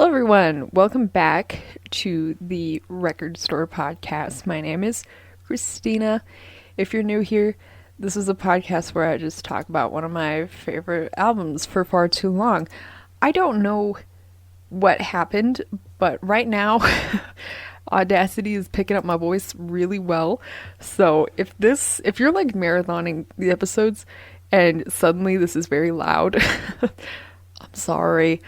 Hello, everyone. Welcome back to the Record Store Podcast. My name is Christina. If you're new here, this is a podcast where I just talk about one of my favorite albums for far too long. I don't know what happened, but right now, Audacity is picking up my voice really well. So if you're like marathoning the episodes and suddenly this is very loud, I'm sorry.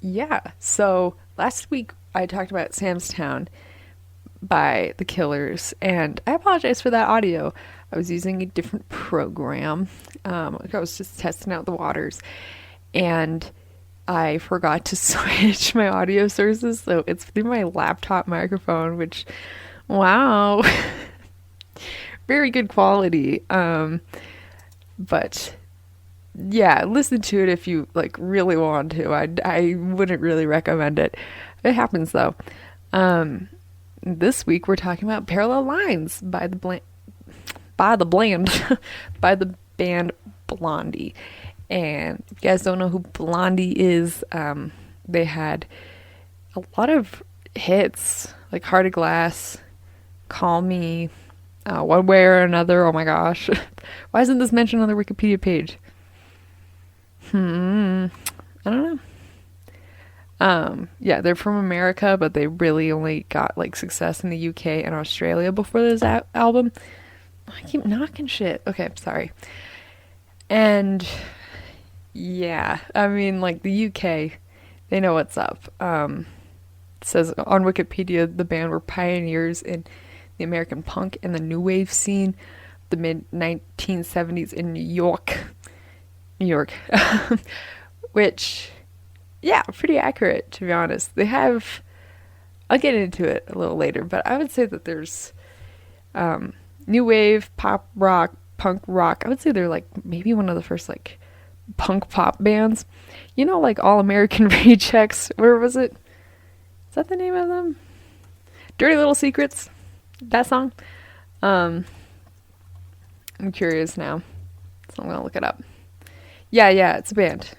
Yeah, so last week I talked about Sam's Town by The Killers, and I apologize for that audio. I was using a different program. I was just testing out the waters, and I forgot to switch my audio sources, so it's through my laptop microphone, which, wow, very good quality. But yeah, listen to it if you like really want to. I wouldn't really recommend it. It happens though. This week we're talking about Parallel Lines by the by the band Blondie. And if you guys don't know who Blondie is, they had a lot of hits like Heart of Glass, Call Me, One Way or Another. Oh my gosh. Why isn't this mentioned on the Wikipedia page? I don't know. Yeah, they're from America, but they really only got like success in the UK and Australia before this album. I keep knocking shit. Okay, sorry. And yeah, I mean, like the UK, they know what's up. It says on Wikipedia the band were pioneers in the American punk and the new wave scene, the mid 1970s in New York. Which, yeah, pretty accurate, to be honest. They have, I'll get into it a little later, but I would say that there's new wave, pop rock, punk rock. I would say they're like maybe one of the first like punk pop bands. You know, like All American Rejects. Where was it? Is that the name of them? Dirty Little Secrets. That song. I'm curious now, so I'm gonna look it up. Yeah, it's a band.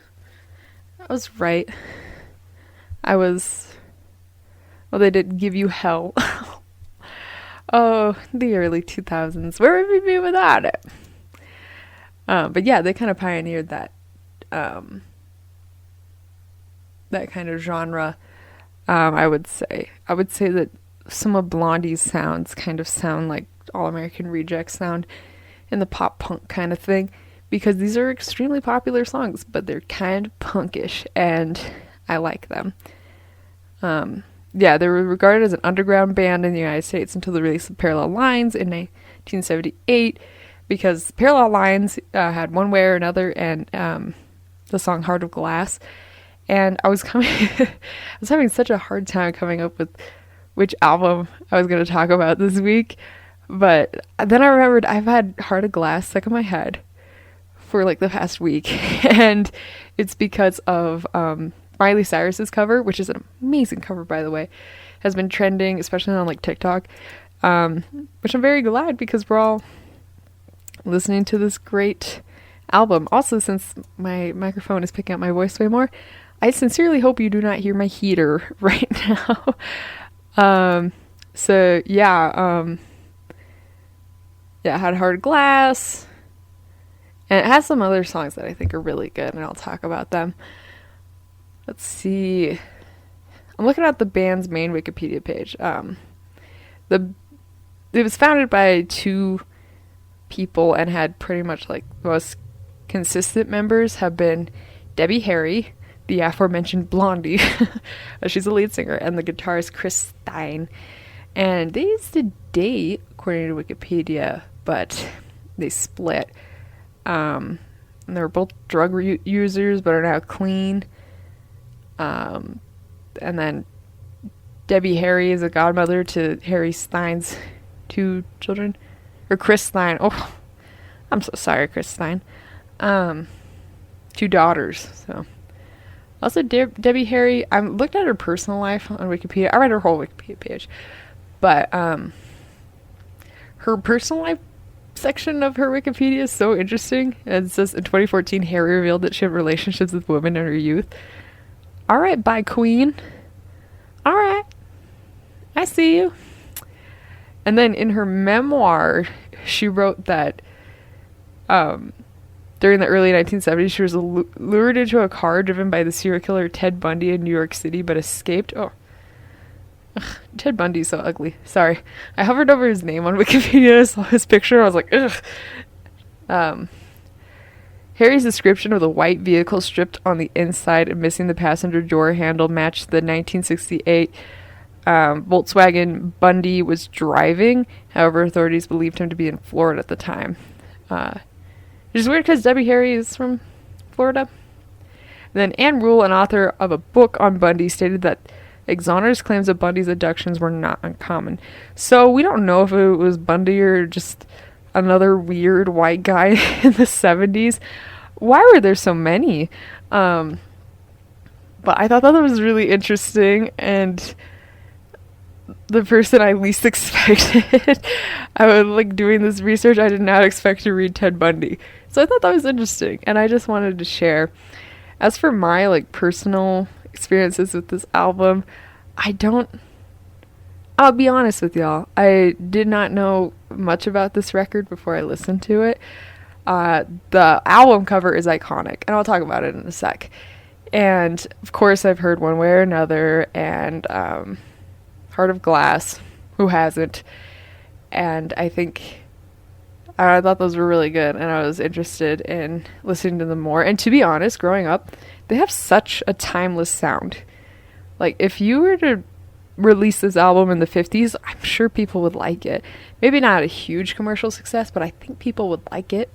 I was right. Well, they did Give You Hell. Oh, the early 2000s. Where would we be without it? But yeah, they kind of pioneered that kind of genre. I would say that some of Blondie's sounds kind of sound like All American Rejects sound in the pop punk kind of thing. Because these are extremely popular songs, but they're kind of punkish, and I like them. Yeah, they were regarded as an underground band in the United States until the release of Parallel Lines in 1978, because Parallel Lines had One Way or Another and the song Heart of Glass. And I was having such a hard time coming up with which album I was going to talk about this week. But then I remembered I've had Heart of Glass stuck in my head for like the past week, and it's because of Miley Cyrus's cover, which is an amazing cover, by the way, has been trending, especially on like TikTok, which I'm very glad because we're all listening to this great album. Also, since my microphone is picking up my voice way more, I sincerely hope you do not hear my heater right now. So yeah, I had Hard Glass. And it has some other songs that I think are really good, and I'll talk about them. Let's see. I'm looking at the band's main Wikipedia page. It was founded by two people and had pretty much like the most consistent members have been Debbie Harry, the aforementioned Blondie. She's a lead singer, and the guitarist Chris Stein. And they used to date, according to Wikipedia, but they split. And they were both drug users, but are now clean. And then Debbie Harry is a godmother to Harry Stein's two children. Or Chris Stein. Oh, I'm so sorry, Chris Stein. Two daughters. So also Debbie Harry, I looked at her personal life on Wikipedia. I read her whole Wikipedia page. But her personal life section of her Wikipedia is so interesting. And it says in 2014, Harry revealed that she had relationships with women in her youth. All right, bye, Queen. All right, I see you. And then in her memoir, she wrote that during the early 1970s, she was lured into a car driven by the serial killer Ted Bundy in New York City, but escaped. Oh, ugh, Ted Bundy's so ugly. Sorry. I hovered over his name on Wikipedia. I saw his picture. I was like, ugh. Harry's description of the white vehicle stripped on the inside and missing the passenger door handle matched the 1968 Volkswagen Bundy was driving. However, authorities believed him to be in Florida at the time. Which is weird because Debbie Harry is from Florida. And then Anne Rule, an author of a book on Bundy, stated that exonerous claims of Bundy's abductions were not uncommon. So we don't know if it was Bundy or just another weird white guy in the 70s. Why were there so many? But I thought that was really interesting, and the person I least expected. I was like doing this research. I did not expect to read Ted Bundy. So I thought that was interesting, and I just wanted to share. As for my like personal experiences with this album, I'll be honest with y'all. I did not know much about this record before I listened to it. The album cover is iconic, and I'll talk about it in a sec. And of course I've heard One Way or Another and Heart of Glass. Who hasn't? And I thought those were really good, and I was interested in listening to them more. And to be honest, growing up, they have such a timeless sound. Like, if you were to release this album in the 50s, I'm sure people would like it. Maybe not a huge commercial success, but I think people would like it.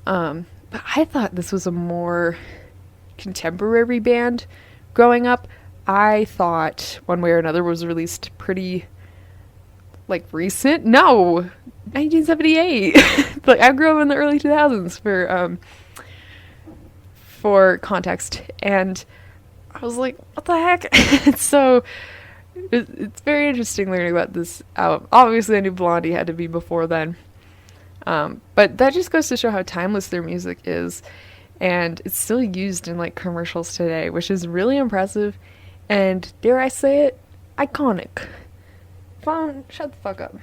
But I thought this was a more contemporary band growing up. I thought One Way or Another was released pretty, like, recent. No, 1978. Like, I grew up in the early 2000s for context, and I was like, what the heck? So it's very interesting learning about this album. Obviously I knew Blondie had to be before then, but that just goes to show how timeless their music is, and it's still used in like commercials today, which is really impressive, and dare I say it, iconic. Phone, shut the fuck up.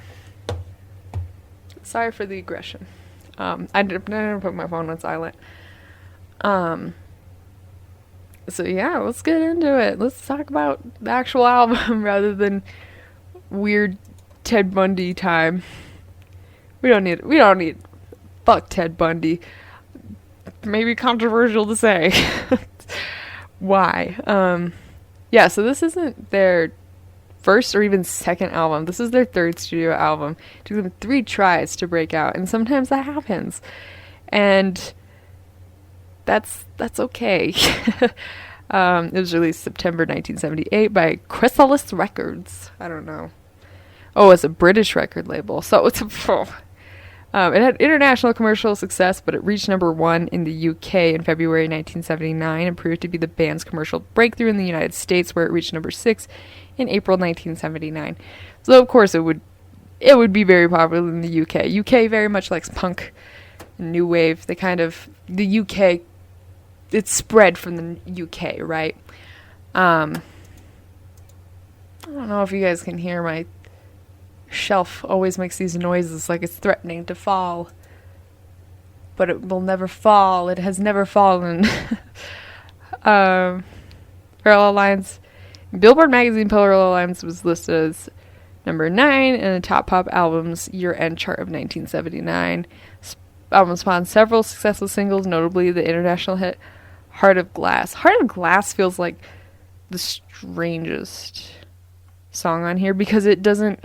Sorry for the aggression. I didn't put my phone on silent. So yeah, let's get into it. Let's talk about the actual album rather than weird Ted Bundy time. We don't need fuck Ted Bundy. Maybe controversial to say. Why? Yeah, so this isn't their first or even second album. This is their third studio album. It took them 3 tries to break out, and sometimes that happens. And that's okay. It was released September 1978 by Chrysalis Records. I don't know. Oh, it's a British record label. So it's it had international commercial success, but it reached number 1 in the UK in February 1979 and proved to be the band's commercial breakthrough in the United States, where it reached number 6 in April 1979. So of course it would be very popular in the UK. UK very much likes punk and new wave. The UK, it's spread from the UK, right? I don't know if you guys can hear my shelf always makes these noises like it's threatening to fall, but it will never fall. It has never fallen. Parallel Lines. Billboard magazine Parallel Lines was listed as number 9 in the Top Pop Albums year-end chart of 1979. Album spawned several successful singles, notably the international hit Heart of Glass. Heart of Glass feels like the strangest song on here because it doesn't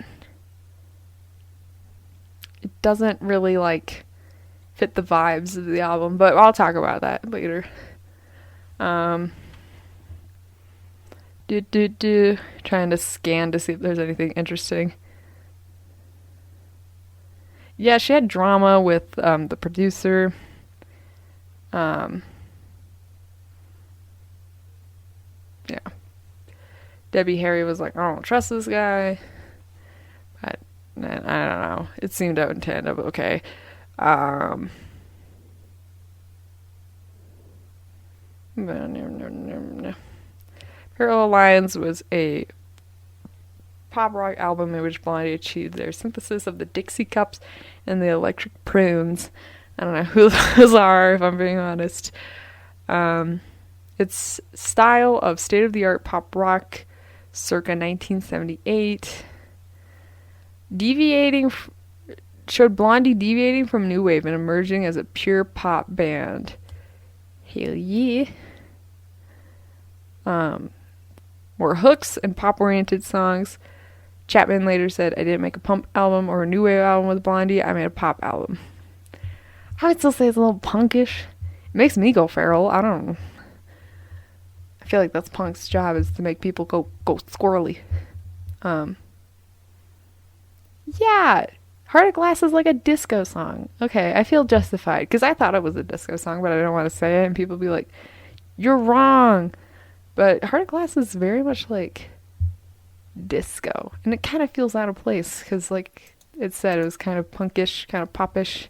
really like fit the vibes of the album, but I'll talk about that later. Trying to scan to see if there's anything interesting. Yeah, she had drama with the producer. Yeah. Debbie Harry was like, I don't trust this guy. But I don't know. It seemed to end up okay. Parallel Lines was a pop rock album in which Blondie achieved their synthesis of the Dixie Cups and the Electric Prunes. I don't know who those are, if I'm being honest. Its style of state-of-the-art pop rock circa 1978 showed Blondie deviating from new wave and emerging as a pure pop band. Hell yeah. More hooks and pop-oriented songs. Chapman later said, I didn't make a punk album or a new wave album with Blondie, I made a pop album. I would still say it's a little punkish. It makes me go feral. I don't know. I feel like that's punk's job, is to make people go squirrely. Yeah, Heart of Glass is like a disco song. Okay, I feel justified, because I thought it was a disco song, but I don't want to say it, and people be like, you're wrong. But Heart of Glass is very much like disco, and it kind of feels out of place, because like it said, it was kind of punkish, kind of popish.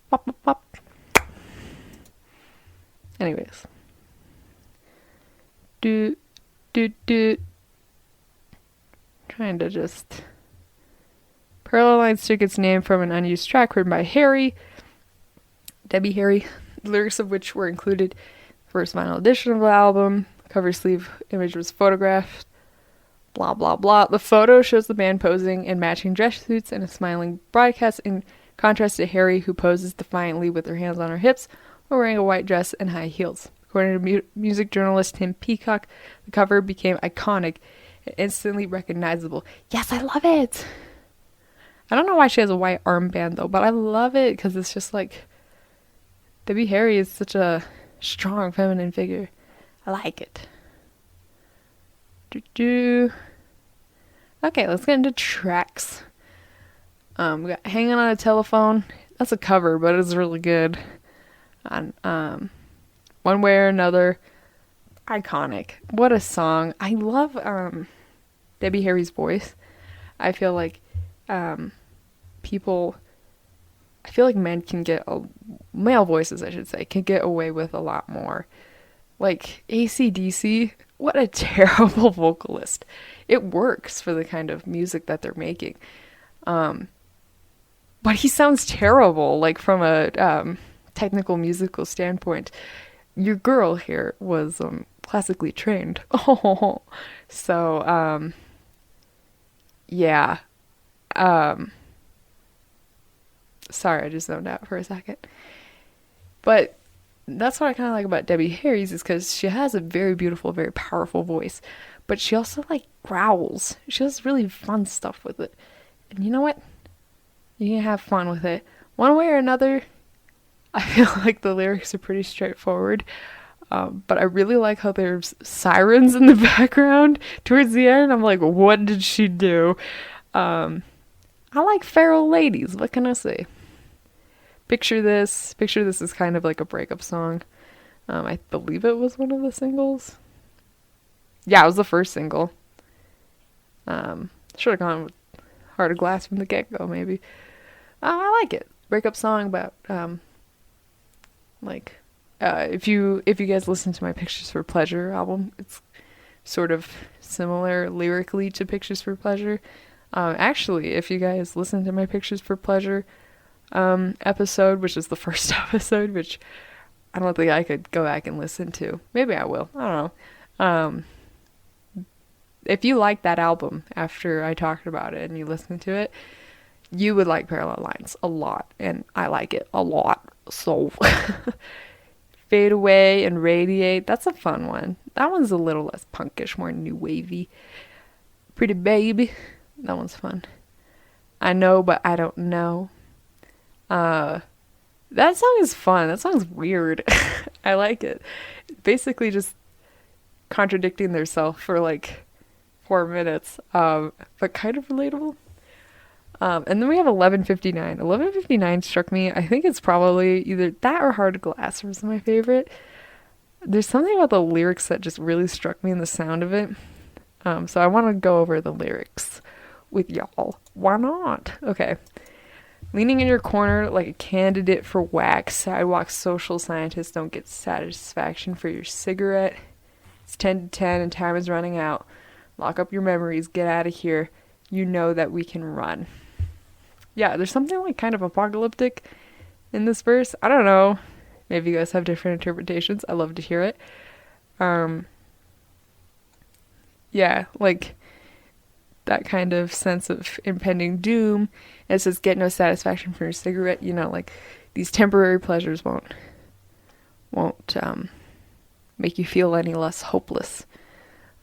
Pop, pop, pop. Anyways. Trying to just... Parallel Lines took its name from an unused track written by Debbie Harry, the lyrics of which were included in the first vinyl edition of the album. Cover sleeve image was photographed. Blah, blah, blah. The photo shows the band posing in matching dress suits and a smiling broadcast in contrast to Harry, who poses defiantly with her hands on her hips while wearing a white dress and high heels. According to music journalist Tim Peacock, the cover became iconic and instantly recognizable. Yes, I love it! I don't know why she has a white armband, though, but I love it because it's just like... Debbie Harry is such a strong feminine figure. I like it. Okay, let's get into tracks. We got Hanging on a Telephone. That's a cover, but it's really good. And One Way or Another. Iconic. What a song. I love Debbie Harry's voice. I feel like men can get, male voices I should say, can get away with a lot more. Like AC/DC, what a terrible vocalist. It works for the kind of music that they're making. But he sounds terrible, like from a technical musical standpoint. Your girl here was classically trained. So, yeah. Sorry, I just zoned out for a second. But that's what I kind of like about Debbie Harry's, is because she has a very beautiful, very powerful voice. But she also, like, growls. She does really fun stuff with it. And you know what? You can have fun with it. One Way or Another, I feel like the lyrics are pretty straightforward. But I really like how there's sirens in the background towards the end. I'm like, what did she do? I like feral ladies. What can I say? Picture This. Picture This is kind of like a breakup song. I believe it was one of the singles. Yeah, it was the first single. Should have gone with Heart of Glass from the get-go, maybe. I like it. Breakup song about, if you guys listen to my Pictures for Pleasure album, it's sort of similar lyrically to Pictures for Pleasure. Actually, if you guys listen to my Pictures for Pleasure episode, which is the first episode, which I don't think I could go back and listen to. Maybe I will. I don't know. If you like that album after I talked about it and you listen to it, you would like Parallel Lines a lot, and I like it a lot. So Fade Away and Radiate, that's a fun one. That one's a little less punkish, more new wavy. Pretty Baby, that one's fun. I Know But I Don't Know. That song is fun. That song's weird. I like it. Basically just contradicting themselves for like 4 minutes, but kind of relatable. And then we have 11:59. 11:59 struck me. I think it's probably either that or Hard Glass was my favorite. There's something about the lyrics that just really struck me in the sound of it. So I want to go over the lyrics with y'all. Why not? Okay. Leaning in your corner like a candidate for wax. Sidewalk social scientists don't get satisfaction for your cigarette. It's 10 to 10 and time is running out. Lock up your memories. Get out of here. You know that we can run. Yeah, there's something like kind of apocalyptic in this verse. I don't know. Maybe you guys have different interpretations. I love to hear it. Yeah, like that kind of sense of impending doom. It says, get no satisfaction from your cigarette. You know, like these temporary pleasures won't make you feel any less hopeless.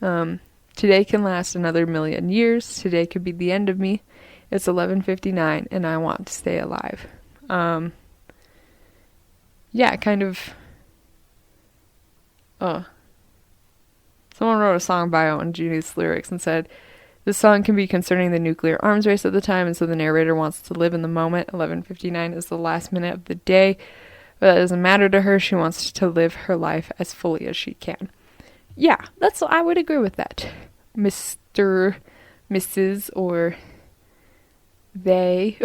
Today can last another million years. Today could be the end of me. It's 11:59 and I want to stay alive. Yeah, kind of. Someone wrote a song bio on Junie's lyrics and said, this song can be concerning the nuclear arms race at the time, and so the narrator wants to live in the moment. 11:59 is the last minute of the day, but that doesn't matter to her. She wants to live her life as fully as she can. Yeah, I would agree with that. Mr., Mrs., or they.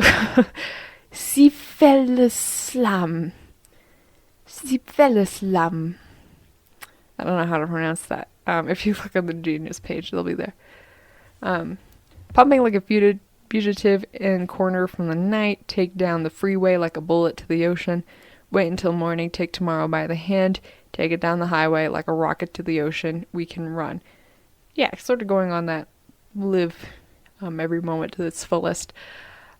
Sifelislam. Sifelislam. I don't know how to pronounce that. If you look on the Genius page, they'll be there. Pumping like a fugitive in corner from the night. Take down the freeway like a bullet to the ocean. Wait until morning. Take tomorrow by the hand. Take it down the highway like a rocket to the ocean. We can run. Yeah, sort of going on that live every moment to its fullest.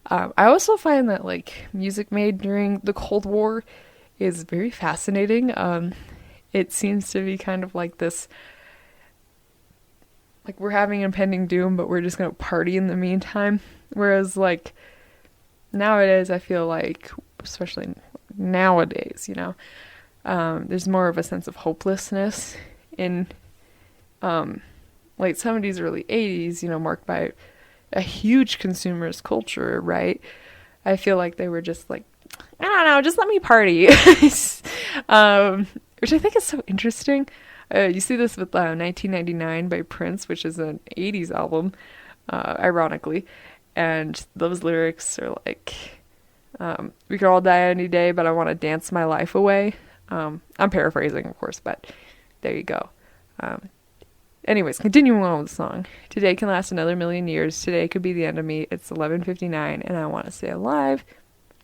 I also find that like music made during the Cold War is very fascinating. It seems to be kind of like this, like we're having impending doom, but we're just going to party in the meantime. Whereas like nowadays, I feel like, especially nowadays, you know, there's more of a sense of hopelessness in late 70s, early 80s, you know, marked by a huge consumerist culture, right? I feel like they were just like, I don't know, just let me party. Which I think is so interesting. You see this with 1999 by Prince, which is an 80s album, ironically. And those lyrics are like, we could all die any day, but I want to dance my life away. I'm paraphrasing, of course, but there you go. Anyways, continuing on with the song. Today can last another million years. Today could be the end of me. It's 11:59 and I want to stay alive.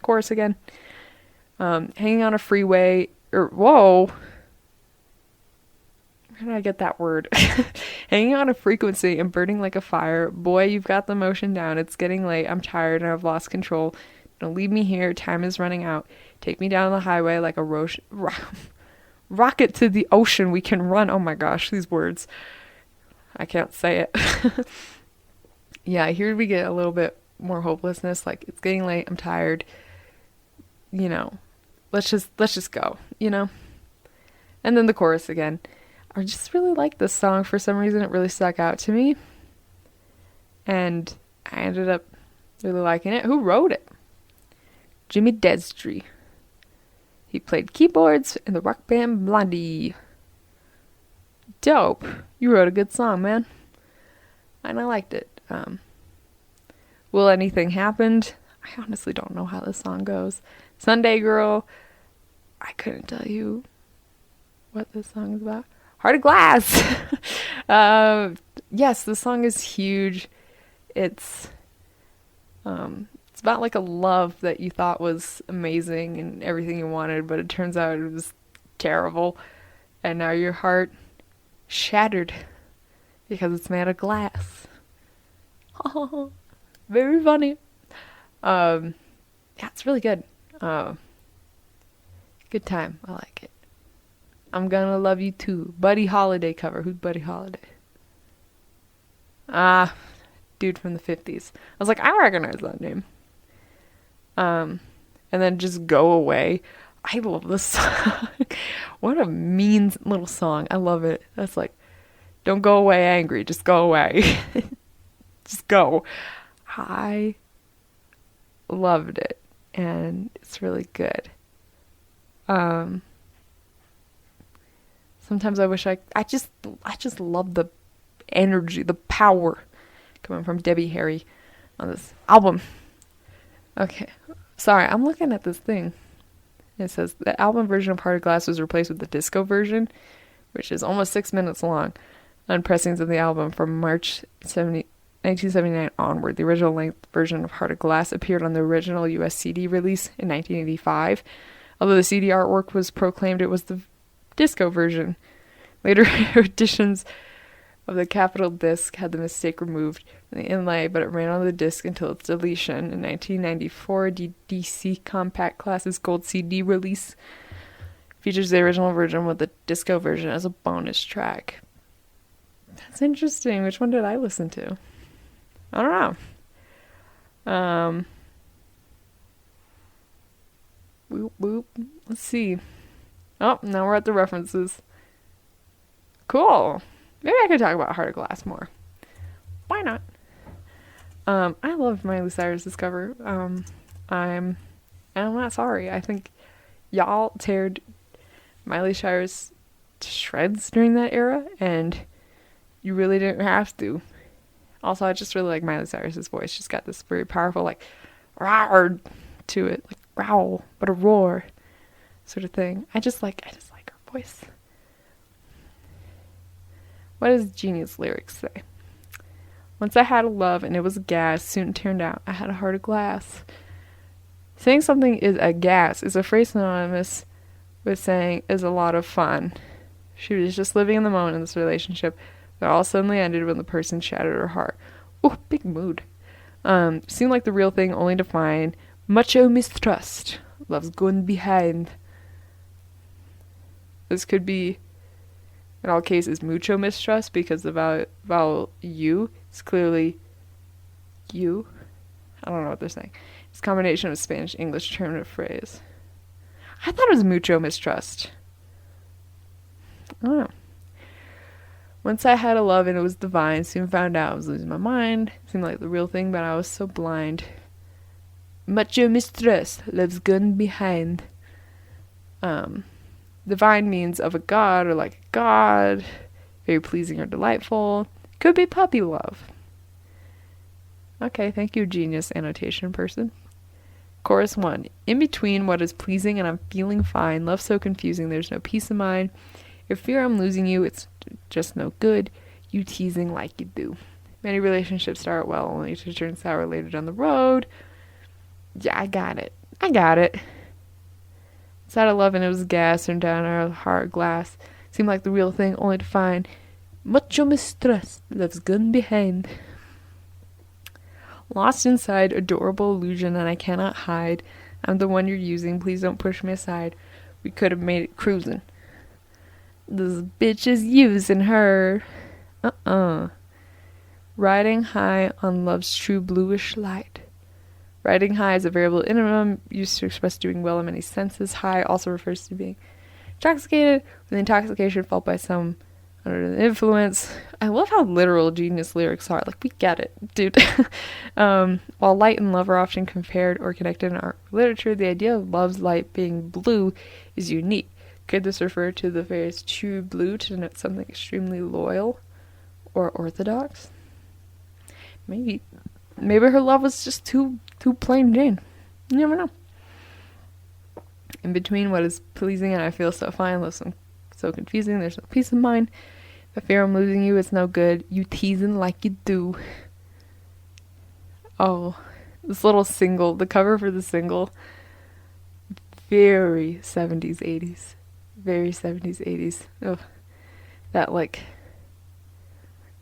Chorus again. Hanging on a freeway, whoa. Where did I get that word? Hanging on a frequency and burning like a fire. Boy, you've got the motion down. It's getting late. I'm tired and I've lost control. Don't leave me here. Time is running out. Take me down the highway like a rocket to the ocean. We can run. Oh my gosh, these words. I can't say it. Yeah, here we get a little bit more hopelessness. Like, it's getting late. I'm tired. You know, let's just go, you know? And then the chorus again. I just really like this song. For some reason, it really stuck out to me. And I ended up really liking it. Who wrote it? Jimmy Desdry. He played keyboards in the rock band Blondie. Dope. You wrote a good song, man. And I liked it. Will Anything Happen? I honestly don't know how this song goes. Sunday Girl. I couldn't tell you what this song is about. Heart of Glass. Yes, the song is huge. It's about like a love that you thought was amazing and everything you wanted, but it turns out it was terrible. And now your heart shattered because it's made of glass. Oh, very funny. Yeah, it's really good. Good time. I like it. I'm Gonna Love You Too. Buddy Holiday cover. Who's Buddy Holiday? Dude from the 50s. I was like, I recognize that name. And then Just Go Away. I love this song. What a mean little song. I love it. That's like, don't go away angry. Just go away. Just go. I loved it. And it's really good. Sometimes I wish I just love the energy, the power coming from Debbie Harry on this album. Okay. Sorry, I'm looking at this thing. It says the album version of Heart of Glass was replaced with the disco version, which is almost 6 minutes long, on pressings of the album from March 1979 onward. The original length version of Heart of Glass appeared on the original US CD release in 1985. Although the CD artwork was proclaimed it was the disco version. Later editions of the Capitol disc had the mistake removed from the inlay, but it ran on the disc until its deletion. In 1994, DDC Compact Classics Gold CD release features the original version with the disco version as a bonus track. That's interesting. Which one did I listen to? I don't know. Whoop, whoop. Let's see. Oh, now we're at the references. Cool. Maybe I could talk about Heart of Glass more. Why not? I love Miley Cyrus's cover. I'm not sorry. I think y'all teared Miley Cyrus to shreds during that era, and you really didn't have to. Also, I just really like Miley Cyrus's voice. She's got this very powerful, like, roar to it, like growl, but a roar sort of thing. I just like her voice. What does Genius lyrics say? Once I had a love and it was gas, soon turned out I had a heart of glass. Saying something is a gas is a phrase synonymous with saying is a lot of fun. She was just living in the moment in this relationship that all suddenly ended when the person shattered her heart. Oh, big mood. Seemed like the real thing only to find macho mistrust. Love's going behind. This could be, in all cases, mucho mistrust because the vowel U is clearly you. I don't know what they're saying. It's a combination of Spanish-English term and phrase. I thought it was mucho mistrust. I don't know. Once I had a love and it was divine, soon found out I was losing my mind. Seemed like the real thing, but I was so blind. Macho mistrust, love's gone behind. Divine means of a god or like a god, very pleasing or delightful. Could be puppy love. Okay, thank you, genius annotation person. Chorus 1. In between what is pleasing and I'm feeling fine, love so confusing, there's no peace of mind. If fear I'm losing you, it's just no good. You teasing like you do. Many relationships start well, only to turn sour later down the road. Yeah, I got it. It's out of love and it was gas, turned down our heart glass. Seemed like the real thing, only to find mucho mistrust, love's gone behind. Lost inside, adorable illusion that I cannot hide. I'm the one you're using, please don't push me aside. We could have made it cruising. This bitch is using her. Riding high on love's true bluish light. Riding high is a variable idiom used to express doing well in many senses. High also refers to being intoxicated, with intoxication felt by some under the influence. I love how literal genius lyrics are. Like, we get it, dude. While light and love are often compared or connected in art or literature, the idea of love's light being blue is unique. Could this refer to the phrase true blue to denote something extremely loyal or orthodox? Maybe her love was just too plain Jane. You never know. In between what is pleasing and I feel so fine, love so confusing, there's no peace of mind. If I fear I'm losing you, it's no good. You teasing like you do. Oh, this little single, the cover for the single, very 70s, 80s. Very 70s, 80s. Oh, that like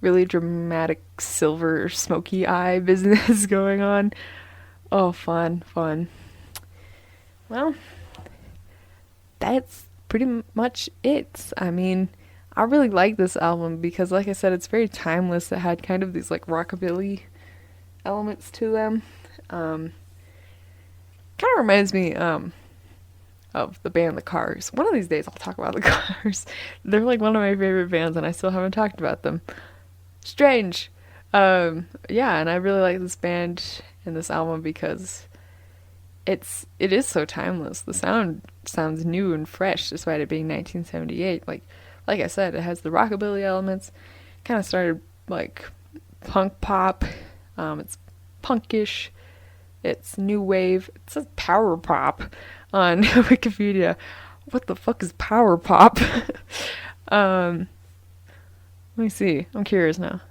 really dramatic silver smoky eye business going on. Oh, fun. Well, that's pretty much it. I mean, I really like this album because, like I said, it's very timeless. It had kind of these like rockabilly elements to them. Kind of reminds me of the band The Cars. One of these days I'll talk about The Cars. They're like one of my favorite bands and I still haven't talked about them. Strange. Yeah, and I really like this band and this album because it is so timeless. The sound sounds new and fresh despite it being 1978. Like I said, it has the rockabilly elements. Kind of started like punk pop. It's punkish. It's new wave. It says power pop on Wikipedia. What the fuck is power pop? Let me see. I'm curious now.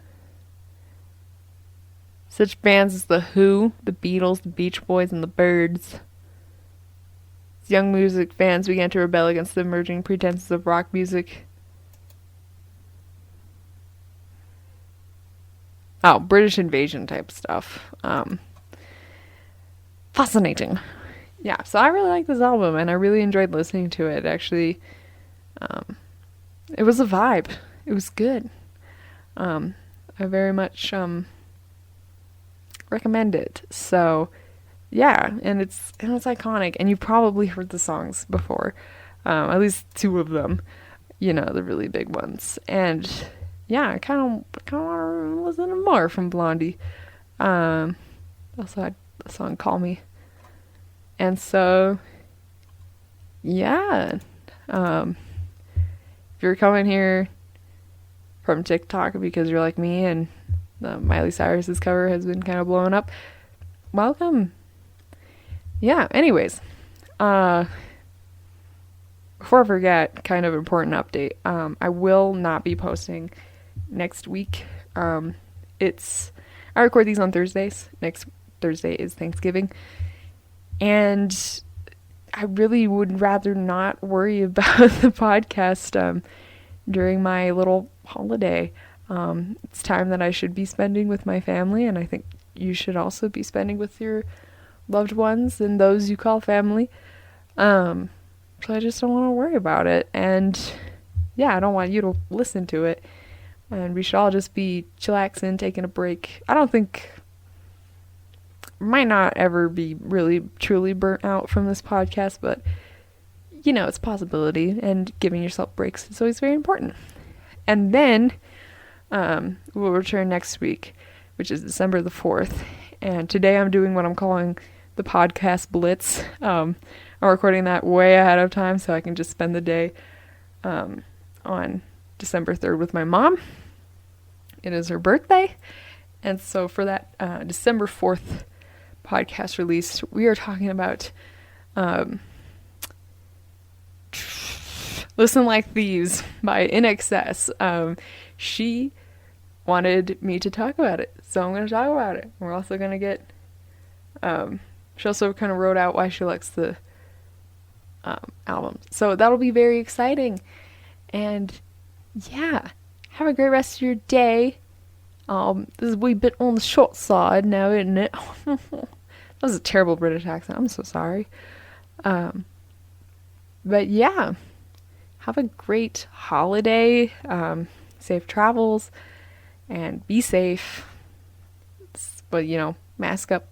Such bands as The Who, The Beatles, The Beach Boys, and The Byrds. As young music fans began to rebel against the emerging pretenses of rock music. Oh, British invasion type stuff. Fascinating. Yeah, so I really like this album, and I really enjoyed listening to it. Actually, it was a vibe. It was good. I very much recommend it. So, yeah, and it's iconic, and you've probably heard the songs before, at least two of them. You know, the really big ones, and yeah, I kind of want to listen to more from Blondie. Also had the song "Call Me," and so yeah. If you're coming here from TikTok because you're like me and the Miley Cyrus's cover has been kind of blowing up, welcome. Yeah, anyways, before I forget, kind of important update. I will not be posting next week. I record these on Thursdays. Next Thursday is Thanksgiving. And I really would rather not worry about the podcast during my little holiday. It's time that I should be spending with my family, and I think you should also be spending with your loved ones and those you call family. So I just don't want to worry about it. And yeah, I don't want you to listen to it. And we should all just be chillaxing, taking a break. I don't think, might not ever be really truly burnt out from this podcast, but you know, it's a possibility, and giving yourself breaks is always very important. And then we'll return next week, which is December the 4th. And today I'm doing what I'm calling the podcast blitz. I'm recording that way ahead of time so I can just spend the day on December 3rd with my mom. It is her birthday. And so for that December 4th podcast release, we are talking about Listen Like Thieves by In Excess. She wanted me to talk about it, so I'm going to talk about it. We're also going to get she also kind of wrote out why she likes the album, so that'll be very exciting. And yeah, have a great rest of your day. This is a wee bit on the short side now, isn't it? That was a terrible British accent. I'm so sorry. But yeah, have a great holiday. Safe travels, and be safe. But you know, mask up,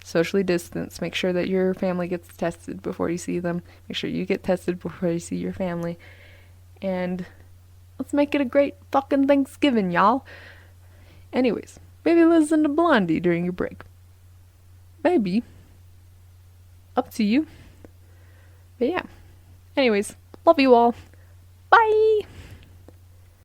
socially distance. Make sure that your family gets tested before you see them. Make sure you get tested before you see your family. And let's make it a great fucking Thanksgiving, y'all. Anyways, maybe listen to Blondie during your break. Maybe. Up to you. But yeah. Anyways, love you all. Bye!